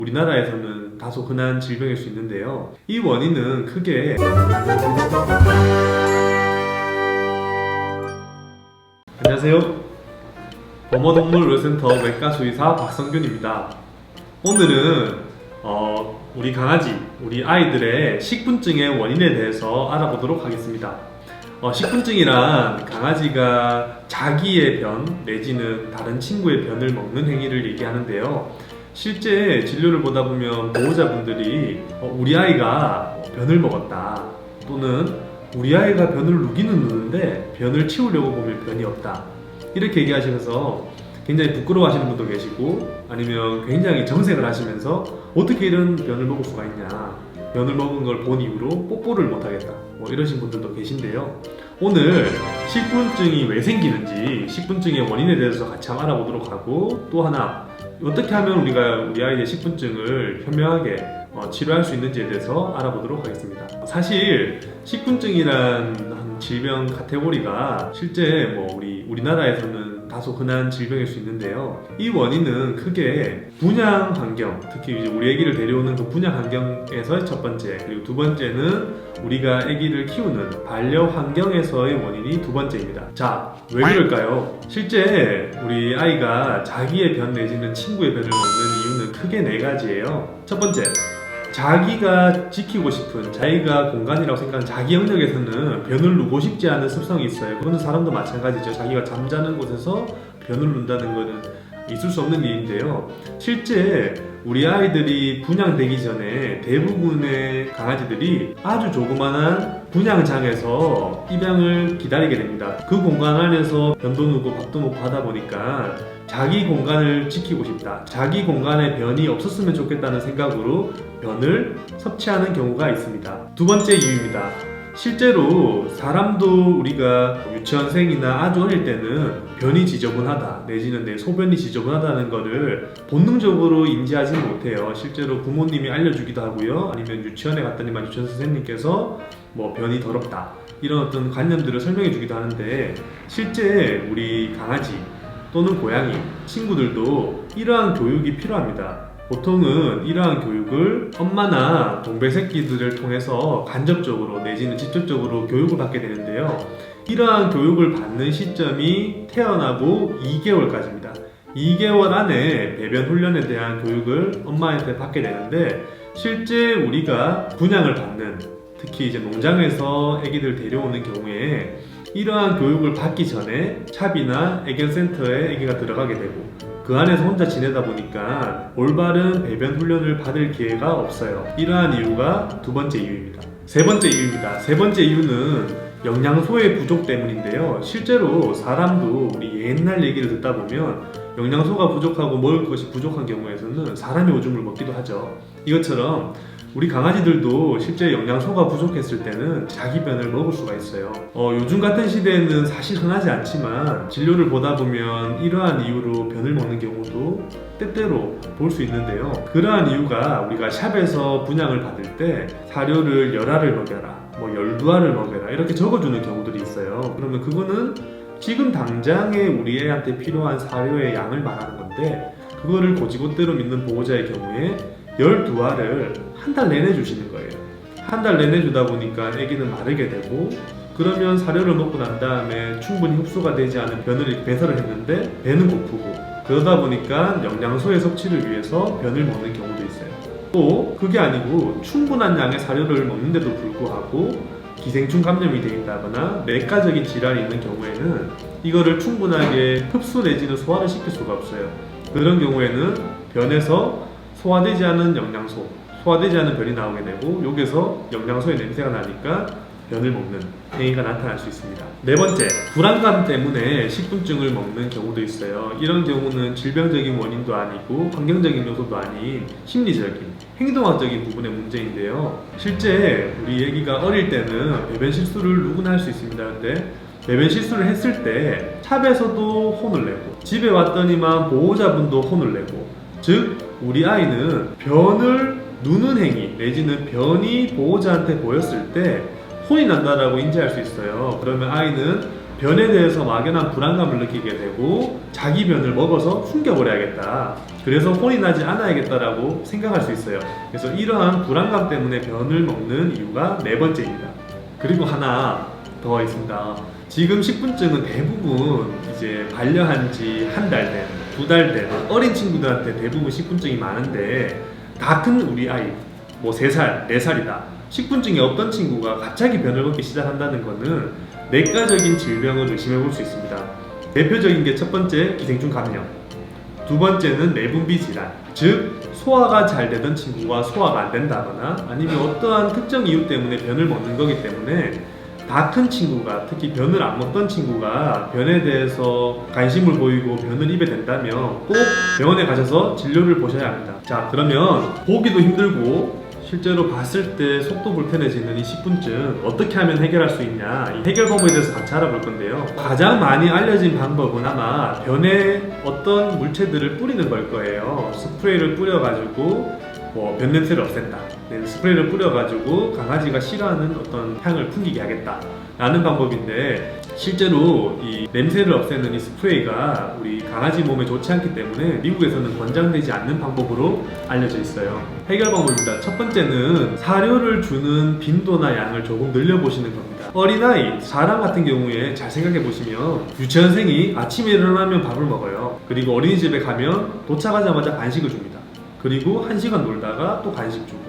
우리나라에서는 다소 흔한 질병일 수 있는데요. 이 원인은 크게 안녕하세요. 범어동물의료센터 외과수의사 박성균입니다. 오늘은 우리 강아지, 우리 아이들의 식분증의 원인에 대해서 알아보도록 하겠습니다. 식분증이란 강아지가 자기의 변 내지는 다른 친구의 변을 먹는 행위를 얘기하는데요. 실제 진료를 보다 보면 보호자분들이 우리 아이가 변을 먹었다, 또는 우리 아이가 변을 누기는 누는데 변을 치우려고 보면 변이 없다, 이렇게 얘기하시면서 굉장히 부끄러워하시는 분도 계시고, 아니면 굉장히 정색을 하시면서 어떻게 이런 변을 먹을 수가 있냐, 변을 먹은 걸 본 이후로 뽀뽀를 못하겠다, 이러신 분들도 계신데요. 오늘 식분증이 왜 생기는지, 식분증의 원인에 대해서 같이 한번 알아보도록 하고, 또 하나 어떻게 하면 우리가 우리 아이의 식분증을 현명하게 치료할 수 있는지에 대해서 알아보도록 하겠습니다. 사실 식분증이란 질병 카테고리가 실제 우리나라에서는 다소 흔한 질병일 수 있는데요. 이 원인은 크게 분양 환경, 특히 이제 우리 아기를 데려오는 그 분양 환경에서의 첫 번째, 그리고 두 번째는 우리가 아기를 키우는 반려 환경에서의 원인이 두 번째입니다. 자, 왜 그럴까요? 실제 우리 아이가 자기의 변 내지는 친구의 변을 먹는 이유는 크게 네 가지예요. 첫 번째, 자기가 지키고 싶은, 자기가 공간이라고 생각하는 자기 영역에서는 변을 누고 싶지 않은 습성이 있어요. 그거는 사람도 마찬가지죠. 자기가 잠자는 곳에서 변을 눈다는 거는 있을 수 없는 일인데요. 실제 우리 아이들이 분양되기 전에 대부분의 강아지들이 아주 조그만한 분양장에서 입양을 기다리게 됩니다. 그 공간 안에서 변도 누고 밥도 먹고 하다 보니까 자기 공간을 지키고 싶다, 자기 공간에 변이 없었으면 좋겠다는 생각으로 변을 섭취하는 경우가 있습니다. 두 번째 이유입니다. 실제로 사람도 우리가 유치원생이나 아주 어릴 때는 변이 지저분하다, 내지는 내 소변이 지저분하다는 거를 본능적으로 인지하지 못해요. 실제로 부모님이 알려주기도 하고요, 아니면 유치원에 갔더니만 유치원 선생님께서 변이 더럽다, 이런 어떤 관념들을 설명해 주기도 하는데, 실제 우리 강아지 또는 고양이, 친구들도 이러한 교육이 필요합니다. 보통은 이러한 교육을 엄마나 동배 새끼들을 통해서 간접적으로 내지는 직접적으로 교육을 받게 되는데요. 이러한 교육을 받는 시점이 태어나고 2개월까지입니다. 2개월 안에 배변 훈련에 대한 교육을 엄마한테 받게 되는데, 실제 우리가 분양을 받는, 특히 이제 농장에서 아기들 데려오는 경우에 이러한 교육을 받기 전에 샵이나 애견센터에 아기가 들어가게 되고, 그 안에서 혼자 지내다 보니까 올바른 배변 훈련을 받을 기회가 없어요. 이러한 이유가 두 번째 이유입니다. 세 번째 이유입니다. 세 번째 이유는 영양소의 부족 때문인데요. 실제로 사람도 우리 옛날 얘기를 듣다 보면 영양소가 부족하고 먹을 것이 부족한 경우에서는 사람의 오줌을 먹기도 하죠. 이것처럼 우리 강아지들도 실제 영양소가 부족했을 때는 자기 변을 먹을 수가 있어요. 요즘 같은 시대에는 사실 흔하지 않지만 진료를 보다 보면 이러한 이유로 변을 먹는 경우도 때때로 볼 수 있는데요. 그러한 이유가 우리가 샵에서 분양을 받을 때 사료를 10알을 먹여라, 12알을 먹여라, 이렇게 적어주는 경우들이 있어요. 그러면 그거는 지금 당장에 우리 애한테 필요한 사료의 양을 말하는 건데, 그거를 고지고대로 믿는 보호자의 경우에 12알을 한 달 내내 주시는 거예요. 한 달 내내 주다 보니까 아기는 마르게 되고, 그러면 사료를 먹고 난 다음에 충분히 흡수가 되지 않은 변을 배설을 했는데 배는 고프고, 그러다 보니까 영양소의 섭취를 위해서 변을 먹는 경우도 있어요. 또 그게 아니고 충분한 양의 사료를 먹는데도 불구하고 기생충 감염이 되어 있다거나 내과적인 질환이 있는 경우에는 이거를 충분하게 흡수 내지는 소화를 시킬 수가 없어요. 그런 경우에는 변에서 소화되지 않은 영양소, 소화되지 않은 변이 나오게 되고, 여기서 영양소의 냄새가 나니까 변을 먹는 행위가 나타날 수 있습니다. 네 번째, 불안감 때문에 식분증을 먹는 경우도 있어요. 이런 경우는 질병적인 원인도 아니고 환경적인 요소도 아닌 심리적인, 행동학적인 부분의 문제인데요. 실제 우리 애기가 어릴 때는 배변 실수를 누구나 할 수 있습니다. 근데 배변 실수를 했을 때 샵에서도 혼을 내고, 집에 왔더니만 보호자분도 혼을 내고, 즉 우리 아이는 변을 누는 행위 내지는 변이 보호자한테 보였을 때 혼이 난다라고 인지할 수 있어요. 그러면 아이는 변에 대해서 막연한 불안감을 느끼게 되고 자기 변을 먹어서 숨겨버려야겠다. 그래서 혼이 나지 않아야겠다라고 생각할 수 있어요. 그래서 이러한 불안감 때문에 변을 먹는 이유가 네 번째입니다. 그리고 하나 더 있습니다. 지금 식분증은 대부분 이제 반려한 지 한 달 된, 두 달 된 어린 친구들한테 대부분 식분증이 많은데 다 큰 우리 아이, 뭐 3살, 4살이다. 식분증이 없던 친구가 갑자기 변을 먹기 시작한다는 것은 내과적인 질병을 의심해 볼 수 있습니다. 대표적인 게 첫 번째 기생충 감염, 두 번째는 내분비 질환, 즉 소화가 잘 되던 친구가 소화가 안 된다거나 아니면 어떠한 특정 이유 때문에 변을 먹는 거기 때문에 다 큰 친구가, 특히 변을 안 먹던 친구가 변에 대해서 관심을 보이고 변을 입에 댄다면 꼭 병원에 가셔서 진료를 보셔야 합니다. 자, 그러면 보기도 힘들고 실제로 봤을 때 속도 불편해지는 이 식분증 어떻게 하면 해결할 수 있냐, 이 해결 방법에 대해서 같이 알아볼 건데요. 가장 많이 알려진 방법은 아마 변에 어떤 물체들을 뿌리는 걸 거예요. 스프레이를 뿌려가지고 뭐 변 냄새를 없앤다, 스프레이를 뿌려가지고 강아지가 싫어하는 어떤 향을 풍기게 하겠다 라는 방법인데, 실제로 이 냄새를 없애는 이 스프레이가 우리 강아지 몸에 좋지 않기 때문에 미국에서는 권장되지 않는 방법으로 알려져 있어요. 해결 방법입니다. 첫 번째는 사료를 주는 빈도나 양을 조금 늘려보시는 겁니다. 어린아이, 사람 같은 경우에 잘 생각해 보시면 유치원생이 아침에 일어나면 밥을 먹어요. 그리고 어린이집에 가면 도착하자마자 간식을 줍니다. 그리고 1시간 놀다가 또 간식 주고,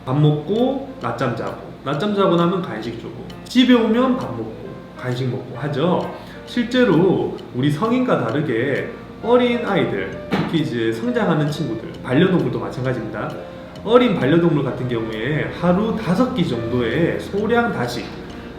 밥 먹고 낮잠 자고 나면 간식 주고, 집에 오면 밥 먹고 간식 먹고 하죠. 실제로 우리 성인과 다르게 어린 아이들, 특히 이제 성장하는 친구들, 반려동물도 마찬가지입니다. 어린 반려동물 같은 경우에 하루 5끼 정도의 소량 다식,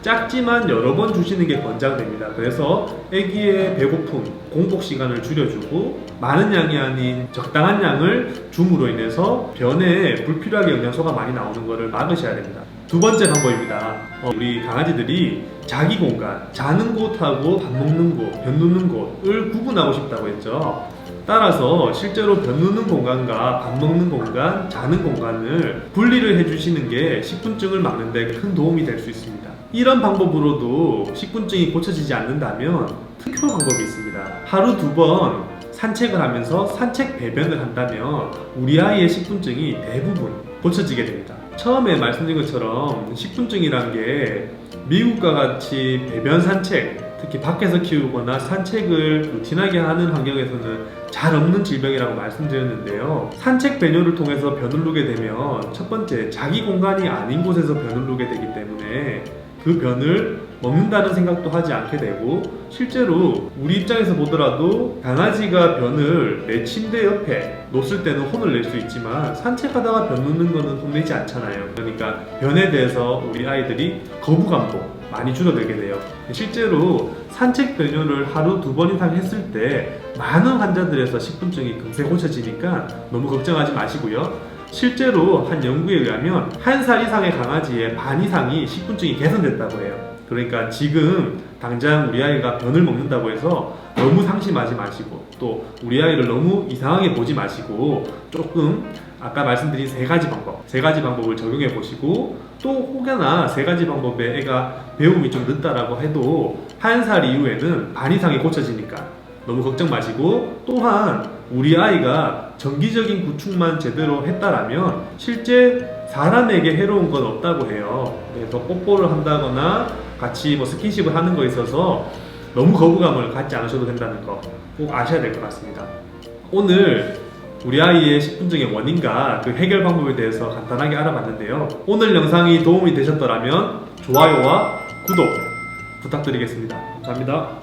작지만 여러 번 주시는 게 권장됩니다. 그래서 아기의 배고픔, 공복 시간을 줄여주고 많은 양이 아닌 적당한 양을 줌으로 인해서 변에 불필요하게 영양소가 많이 나오는 것을 막으셔야 됩니다. 두 번째 방법입니다. 우리 강아지들이 자기 공간, 자는 곳하고 밥 먹는 곳, 변 누는 곳을 구분하고 싶다고 했죠. 따라서 실제로 변 누는 공간과 밥 먹는 공간, 자는 공간을 분리를 해주시는 게 식분증을 막는 데 큰 도움이 될 수 있습니다. 이런 방법으로도 식분증이 고쳐지지 않는다면 특효 방법이 있습니다. 하루 2번 산책을 하면서 산책 배변을 한다면 우리 아이의 식분증이 대부분 고쳐지게 됩니다. 처음에 말씀드린 것처럼 식분증이란 게 미국과 같이 배변 산책, 특히 밖에서 키우거나 산책을 루틴하게 하는 환경에서는 잘 없는 질병이라고 말씀드렸는데요. 산책 배뇨를 통해서 변을 누게 되면 첫 번째, 자기 공간이 아닌 곳에서 변을 누게 되기 때문에 그 변을 먹는다는 생각도 하지 않게 되고, 실제로 우리 입장에서 보더라도 강아지가 변을 내 침대 옆에 놓을 때는 혼을 낼 수 있지만 산책하다가 변 놓는 거는 혼내지 않잖아요. 그러니까 변에 대해서 우리 아이들이 거부감도 많이 줄어들게 돼요. 실제로 산책 변효를 하루 2번 이상 했을 때 많은 환자들에서 식분증이 금세 고쳐지니까 너무 걱정하지 마시고요. 실제로 한 연구에 의하면 1살 이상의 강아지의 반 이상이 식분증이 개선됐다고 해요. 그러니까 지금 당장 우리 아이가 변을 먹는다고 해서 너무 상심하지 마시고, 또 우리 아이를 너무 이상하게 보지 마시고 조금 아까 말씀드린 3가지 방법을 적용해 보시고, 또 혹여나 3가지 방법에 애가 배움이 좀 늦다라고 해도 1살 이후에는 반 이상이 고쳐지니까 너무 걱정 마시고, 또한 우리 아이가 정기적인 구축만 제대로 했다라면 실제 사람에게 해로운 건 없다고 해요. 그래서 뽀뽀를 한다거나 같이 뭐 스킨십을 하는 거에 있어서 너무 거부감을 갖지 않으셔도 된다는 거 꼭 아셔야 될 것 같습니다. 오늘 우리 아이의 식분증의 원인과 그 해결 방법에 대해서 간단하게 알아봤는데요. 오늘 영상이 도움이 되셨더라면 좋아요와 구독 부탁드리겠습니다. 감사합니다.